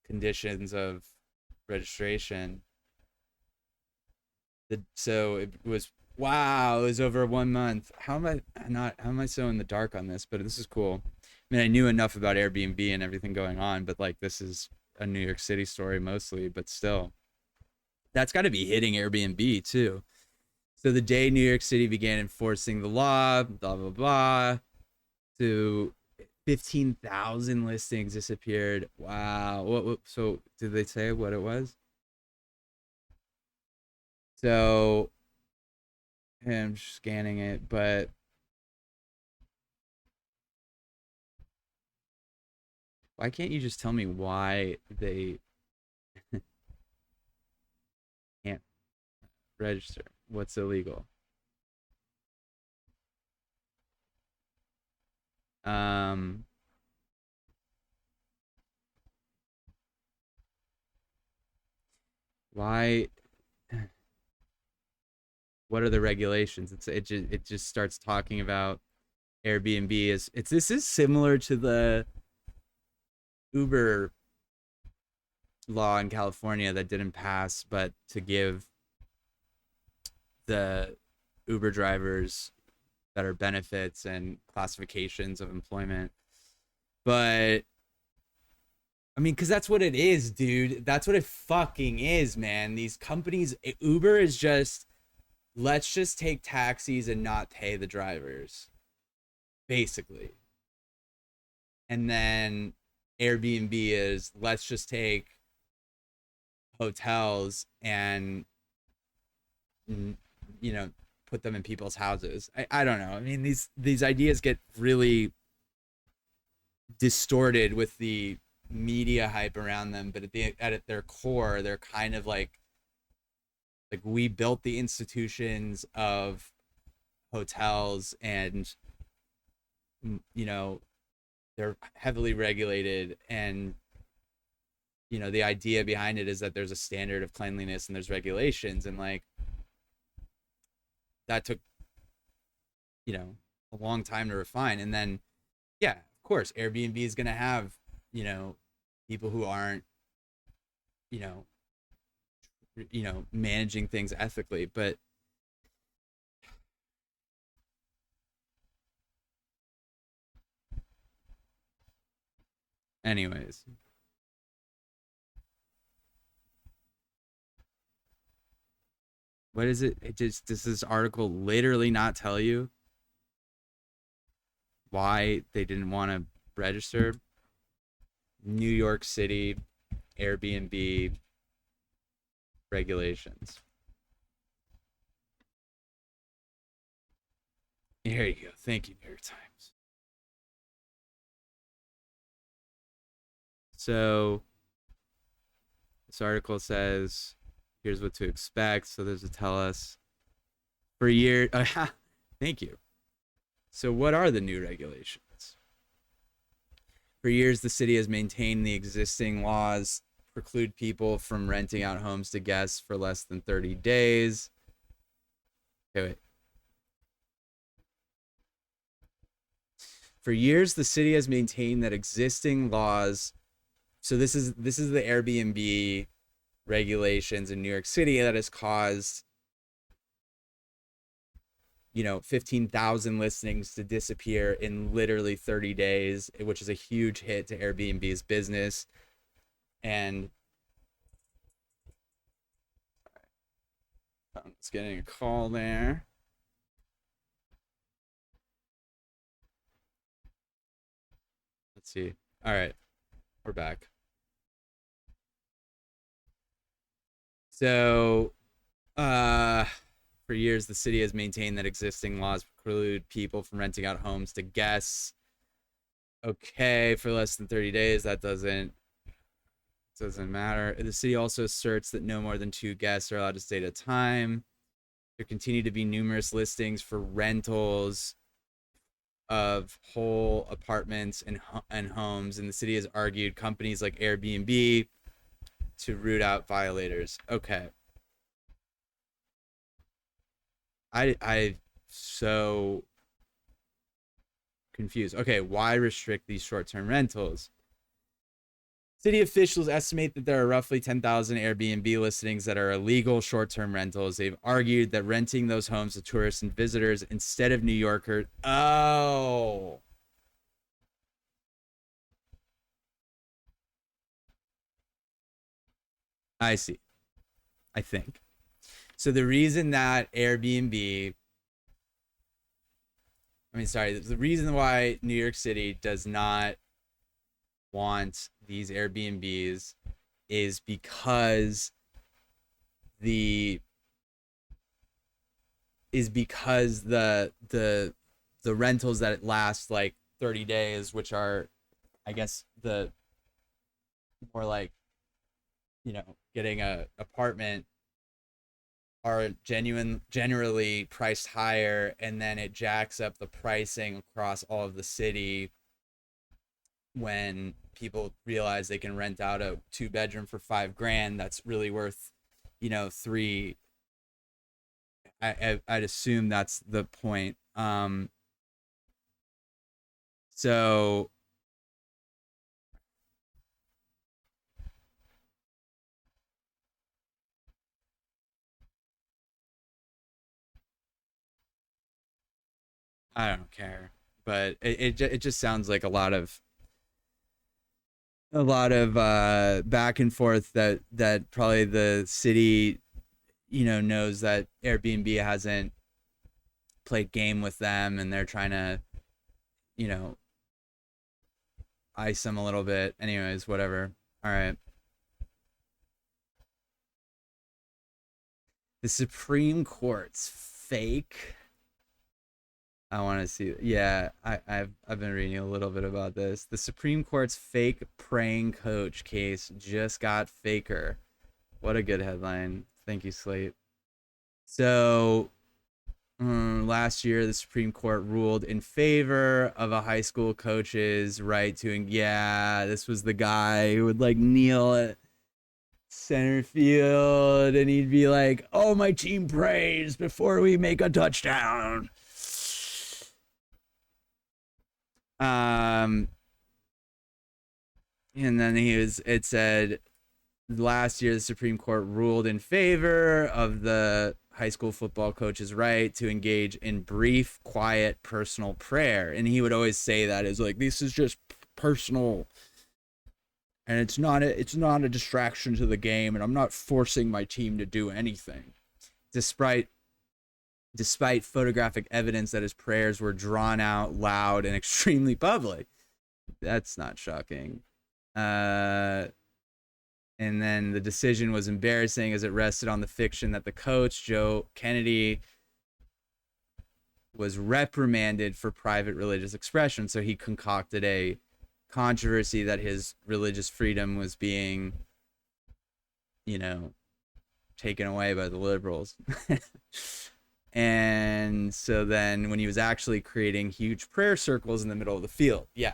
conditions of registration? So it was, wow, it was over 1 month. How am I so in the dark on this? But this is cool. I mean, I knew enough about Airbnb and everything going on, but like this is a New York City story mostly, but still. That's got to be hitting Airbnb too. So the day New York City began enforcing the law, blah, blah, blah, to 15,000 listings disappeared. Wow. So did they say what it was? So I'm scanning it, but why can't you just tell me why they can't register? What's illegal? Why? What are the regulations? It just starts talking about Airbnb this is similar to the Uber law in California that didn't pass, but to give the Uber drivers better benefits and classifications of employment. But I mean, because that's what it is, dude. That's what it fucking is, man. These companies, Uber is just, let's just take taxis and not pay the drivers, basically. And then Airbnb is, let's just take hotels and, you know, put them in people's houses. I don't know. I mean, these ideas get really distorted with the media hype around them, but at their core, they're kind of like we built the institutions of hotels, and you know, they're heavily regulated, and you know, the idea behind it is that there's a standard of cleanliness and there's regulations, and like that took, you know, a long time to refine. And then yeah, of course Airbnb is going to have, you know, people who aren't, you know, managing things ethically. But anyways, what is it? Does this article literally not tell you why they didn't want to register? New York City Airbnb regulations. Here you go. Thank you, New York Times. So this article says, here's what to expect. So there's a tell us for years. Thank you. So what are the new regulations? For years, the city has maintained the existing laws preclude people from renting out homes to guests for less than 30 days. Okay, wait. For years, the city has maintained that existing laws. So this is the Airbnb regulations in New York City that has caused, you know, 15,000 listings to disappear in literally 30 days, which is a huge hit to Airbnb's business. And I'm just getting a call there. Let's see. All right, we're back. So, for years, the city has maintained that existing laws preclude people from renting out homes to guests. Okay, for less than 30 days, that doesn't matter. The city also asserts that no more than 2 guests are allowed to stay at a time. There continue to be numerous listings for rentals of whole apartments and homes, and the city has argued companies like Airbnb to root out violators. Okay. I so confused. Okay, why restrict these short-term rentals? City officials estimate that there are roughly 10,000 Airbnb listings that are illegal short-term rentals. They've argued that renting those homes to tourists and visitors instead of New Yorkers. Oh. I see. I think. So the reason that the reason why New York City does not want these Airbnbs is because the is because the rentals that last like 30 days, which are, I guess, the more like, getting a apartment, are generally priced higher, and then it jacks up the pricing across all of the city when people realize they can rent out a 2-bedroom for $5,000 that's really worth, three. I'd assume that's the point. So I don't care, but it just sounds like a lot of back and forth that probably the city, knows that Airbnb hasn't played game with them, and they're trying to, ice them a little bit. Anyways, whatever. All right. The Supreme Court's fake. I want to see. Yeah, I've been reading a little bit about this. The Supreme Court's fake praying coach case just got faker. What a good headline. Thank you, Slate. So, last year, the Supreme Court ruled in favor of a high school coach's right to. Yeah, this was the guy who would like kneel at center field, and he'd be like, "Oh, my team prays before we make a touchdown." And then it said last year the Supreme Court ruled in favor of the high school football coach's right to engage in brief, quiet, personal prayer. And he would always say that as like, this is just personal, and it's not a distraction to the game, and I'm not forcing my team to do anything. Despite photographic evidence that his prayers were drawn out, loud, and extremely public. That's not shocking. And then the decision was embarrassing as it rested on the fiction that the coach, Joe Kennedy, was reprimanded for private religious expression. So he concocted a controversy that his religious freedom was being, taken away by the liberals. And so then when he was actually creating huge prayer circles in the middle of the field. Yeah.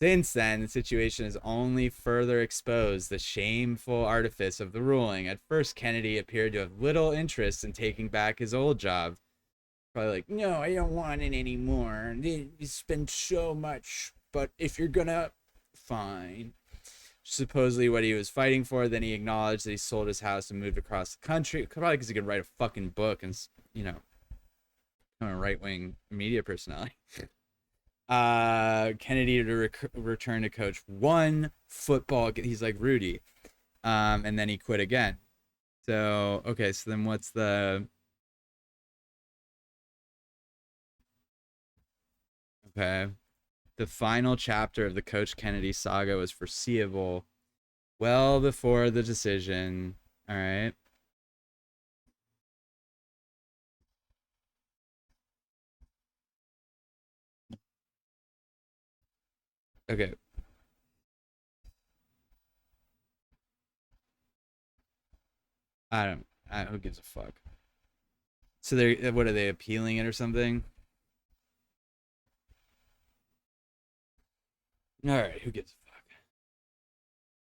Since then, the situation has only further exposed the shameful artifice of the ruling. At first, Kennedy appeared to have little interest in taking back his old job. Probably like, no, I don't want it anymore. You spend so much, but if you're gonna, fine. Supposedly what he was fighting for. Then he acknowledged that he sold his house and moved across the country, probably because he could write a fucking book and, become a right-wing media personality. Kennedy to return to coach one football. He's like Rudy. And then he quit again. So, okay, so then what's the... Okay. The final chapter of the Coach Kennedy saga was foreseeable well before the decision. All right. Okay. Who gives a fuck? So what are they appealing it or something? All right, who gives a fuck?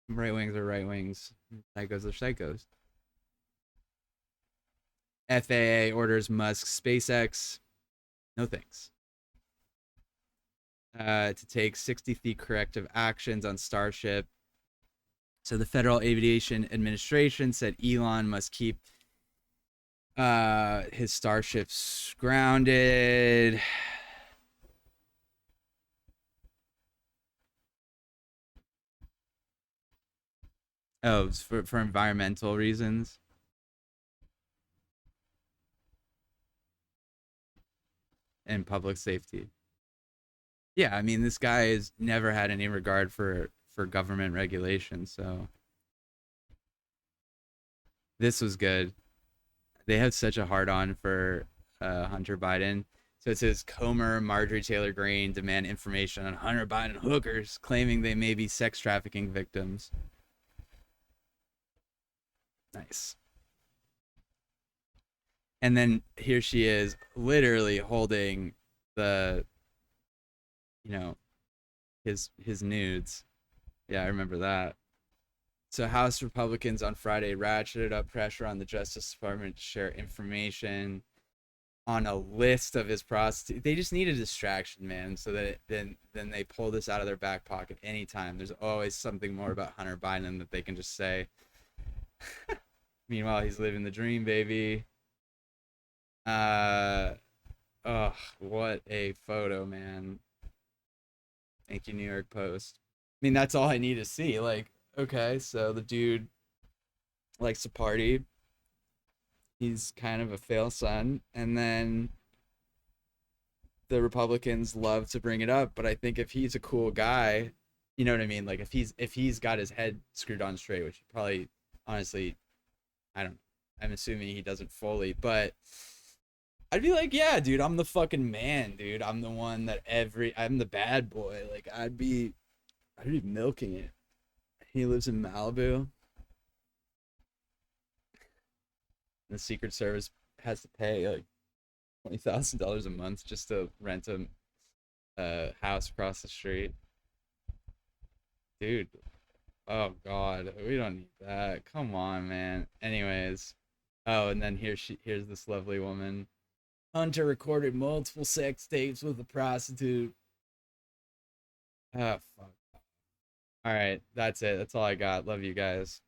Right wings are right wings. Psychos are psychos. FAA orders Musk's SpaceX. No thanks. To take 60 feet corrective actions on Starship. So the Federal Aviation Administration said Elon must keep his starships grounded. Oh, it's for environmental reasons. And public safety. Yeah, I mean, this guy has never had any regard for government regulation, so this was good. They have such a hard on for Hunter Biden. So it says Comer, Marjorie Taylor Greene demand information on Hunter Biden hookers, claiming they may be sex trafficking victims. Nice. And then here she is, literally holding the, his nudes. Yeah, I remember that. So House Republicans on Friday ratcheted up pressure on the Justice Department to share information on a list of his prostitutes. They just need a distraction, man, so that then they pull this out of their back pocket anytime. There's always something more about Hunter Biden that they can just say. Meanwhile, he's living the dream, baby. Oh, what a photo, man. Thank you, New York Post. I mean, that's all I need to see. Like, okay, so the dude likes to party. He's kind of a fail son. And then the Republicans love to bring it up. But I think if he's a cool guy, you know what I mean? Like, if he's got his head screwed on straight, which he probably, honestly, I'm assuming he doesn't fully, but I'd be like, yeah, dude, I'm the fucking man, dude. I'm the one that I'm the bad boy. Like, I'd be milking it. He lives in Malibu. The Secret Service has to pay like $20,000 a month just to rent a house across the street. Dude. Oh God, we don't need that. Come on, man. Anyways. Oh, and then here's this lovely woman. Hunter recorded multiple sex tapes with a prostitute. Oh, fuck. All right, that's it. That's all I got. Love you guys.